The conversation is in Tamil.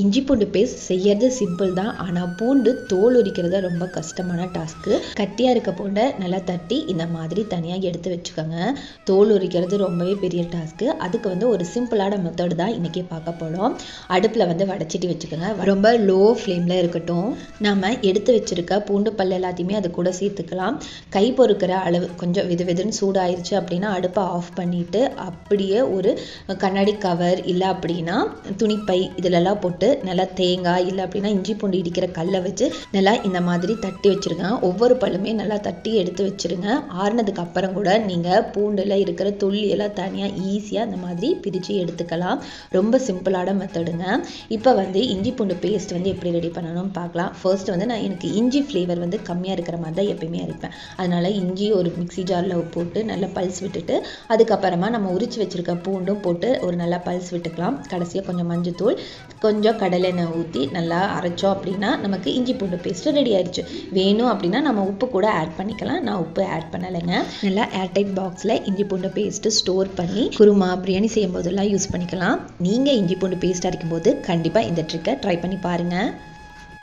இஞ்சி பூண்டு பேஸ்ட் செய்யறது சிம்பிள் தான், ஆனால் பூண்டு தோல் உரிக்கிறது ரொம்ப கஷ்டமான டாஸ்க்கு. கட்டியாக இருக்க பூண்டை நல்லா தட்டி இந்த மாதிரி தனியாக எடுத்து வச்சுக்கோங்க. தோல் உரிக்கிறது ரொம்பவே பெரிய டாஸ்க்கு. அதுக்கு ஒரு சிம்பிளான மெத்தட் தான் இன்றைக்கி பார்க்க போகிறோம். அடுப்பில் வடைச்சிட்டு வச்சுக்கோங்க. ரொம்ப லோ ஃப்ளேமில் இருக்கட்டும். நம்ம எடுத்து வச்சுருக்க பூண்டு பல் எல்லாத்தையுமே அது கூட சேர்த்துக்கலாம். கை பொறுக்கிற அளவு கொஞ்சம் வெதுன்னு சூடாயிருச்சு அப்படின்னா அடுப்பை ஆஃப் பண்ணிவிட்டு அப்படியே ஒரு கண்ணாடி கவர் இல்லை அப்படின்னா துணிப்பை இதிலெல்லாம் போட்டு நல்லா தேங்காய் இல்லை அப்படின்னா இஞ்சி பூண்டு இடிக்கிற கல்லை வச்சு நல்லா இந்த மாதிரி தட்டி வச்சுருங்க. ஒவ்வொரு பல்லுமே நல்லா தட்டி எடுத்து வச்சுருங்க. ஆறுனதுக்கு அப்புறம் கூட நீங்கள் பூண்டில் இருக்கிற துள்ளியெல்லாம் தனியாக ஈஸியாக இந்த மாதிரி பிரித்து எடுத்துக்கலாம். ரொம்ப சிம்பிளான மெத்தடுங்க. இப்போ இஞ்சி பூண்டு பேஸ்ட் எப்படி ரெடி பண்ணணும்னு பார்க்கலாம். ஃபர்ஸ்ட் நான் எனக்கு இஞ்சி ஃப்ளேவர் கம்மியாக இருக்கிற மாதிரி தான் எப்பயுமே அரைப்பேன். அதனால் இஞ்சி ஒரு மிக்ஸி ஜாரில் போட்டு நல்லா பல்ஸ் விட்டுட்டு அதுக்கப்புறமா நம்ம உரிச்சு வச்சுருக்க பூண்டும் போட்டு ஒரு நல்லா பல்ஸ் விட்டுக்கலாம். கடைசியாக கொஞ்சம் மஞ்சத்தூள் கொஞ்சம் கடலெண்ணெய் ஊற்றி நல்லா அரைச்சோம் அப்படின்னா நமக்கு இஞ்சி பூண்டு பேஸ்ட்டு ரெடி ஆயிடுச்சு. வேணும் அப்படின்னா நம்ம உப்பு கூட ஆட் பண்ணிக்கலாம். நான் உப்பு ஆட் பண்ணலைங்க. நல்லா ஏர்டைட் பாக்ஸில் இஞ்சி பூண்டு பேஸ்ட்டு ஸ்டோர் பண்ணி குருமா பிரியாணி செய்யும் போதெல்லாம் யூஸ் பண்ணிக்கலாம். நீங்கள் இஞ்சி பூண்டு பேஸ்ட் அரைக்கும் போது கண்டிப்பாக இந்த ட்ரிக்கை ட்ரை பண்ணி பாருங்கள்.